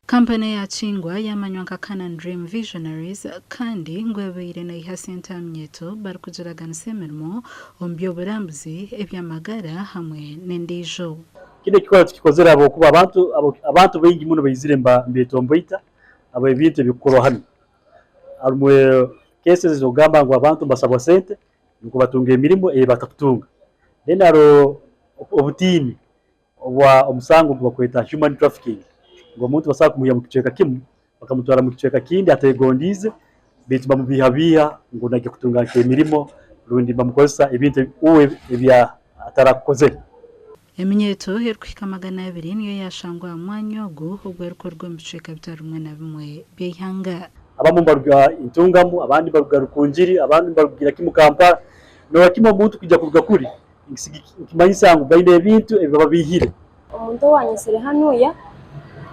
Kampani yaakingwa yamanywa nka Canan Dream Visionaries kandi ngwebeire na ihasenta mnyeto barikugiraganisa emirimo omu by'oburambuzi eby'amagara hamwe n'endijo. Kino kikora tukikozera abo kuba abantu bengi muno bayizire mbetomboita abo ebintu bikoro hano arumwe cases zogamba ngo abantu basabwa sente nuko batunga emirimo batakutunga then aro obutini obwa omusango bakweta human trafficking ngo umuntu basaka kumuya mu kiceka kimu bakamutwara mu kiceka kindi ategondize bitu bamubihabiha ngo nage kutunga emirimo rundi bamukozesa ibintu uwe ebya atarakoze. Eminyeto herukika 200 niyo yashangwa mwanya ogu ogwerukorwa mu biceka bitari rumwe na bimwe by'Ageihangwe. Abamu baruga intungamu abandi baruga rukunjiri abandi barugira kimu Kampala no wakimo muntu kujya kuruga kuri kimanyisango baine ebintu ebaba bihire. Omuntu wanyesere hanuya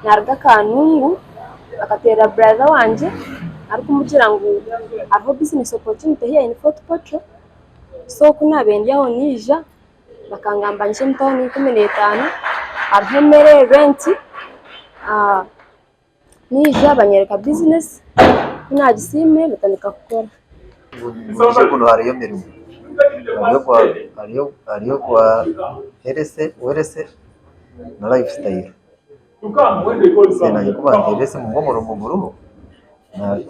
naruga kanungu akatera brother wanje arikumujira ngo aho business opportunity here in Fort Portal so kuna bendyaho nija bakangamba nje mtani 15 arhemere rent nija banyereka business kuna gisime letanika gukora nje kuno hariyo mirimo hariyo kwa werese na lifestyle sena yikubangerese mu ngomoro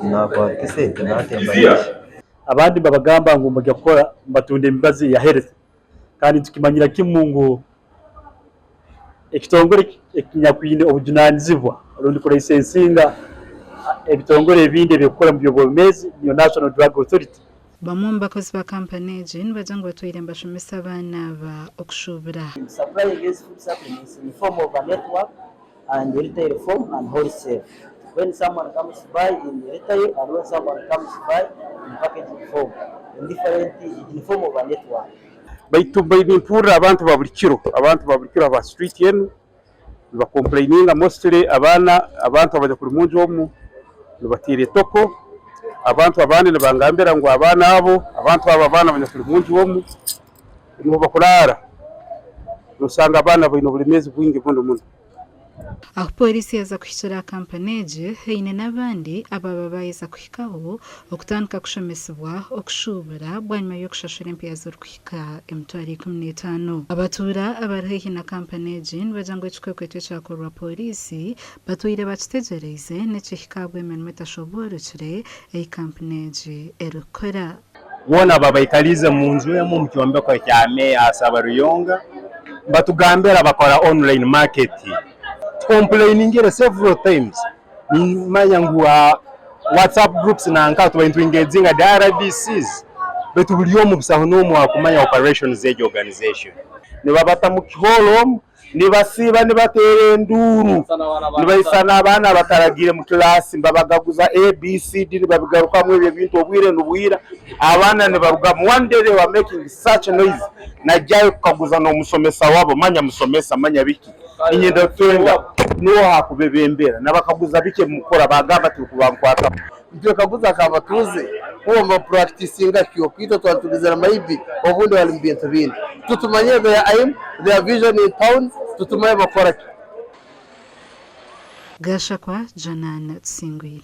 na kwa kisente natemba abandi babagamba ngo mujya gukora mbatunde imbazi ya herese kandi tukimanyira kimungu ekitongore ekinyakwine obujunanizibwa rundi kora isensinga ebitongore ebindi bikora mu by'obumezi niyo National Drug Authority. Bamwe mu bakozi ba kampani ejin baje ngo batwire mbashomesa abana ba okushubura. Supply against food supplements in the form of a network and retail form and wholesale. When someone comes to buy in retail and when someone comes to buy in packaging form, in different in the form of a network. Baitumpura abantu babulikiro aba street yenu ba complaininga mostly abantu abaje kuri munju omu batire toko abantu abandi nabangambira ngo abana abo abantu abana baje kuri munju omu ngo bakurara usanga abana bino buri mezi bwingi buno. Aho polisi yaza kuhikira kampani eje heine n'abandi ababa bayiza kuhikaho okutandika kushomesebwa okushubura bwanyuma yo kushashura empiya z'orukuhika emitwaro 15. Abatura abariho na kampani eje baja ngo ekikwekweto ekyakorwa polisi batwire bakitegereze n'ekihikabwa emirimo etashoborokire ei kampani eje erukora. Bona babaikalize mu nzu emu mu kyombeko kya meya asaba Ruyonga batugambira bakora online marketing. Complaining several times in mayangwa WhatsApp groups na nkato bantu engaging at RBCs betu buliyo mu bisaho no mu akumanya operations z'ejo organization ne babata mu kiholo ni basiba ni batere nduru ni bayisana abana bataragire mu class mbabagaguza ABCD babigaruka mu ebintu obwire n'ubwira abana ne baruga one day they were making such noise na jayo kukaguza no musomesa wabo manya musomesa manya biki inyenda twenga no hakubebembera nabakaguza bike mukora bagamba tukubankwata byo kaguza akabatuze uwo ma practicing akyo kwito twatugizera maybe obundi wali mbintu bindi tutumanye their vision in pounds tutumanye bakora Gashakwa Canan Dream.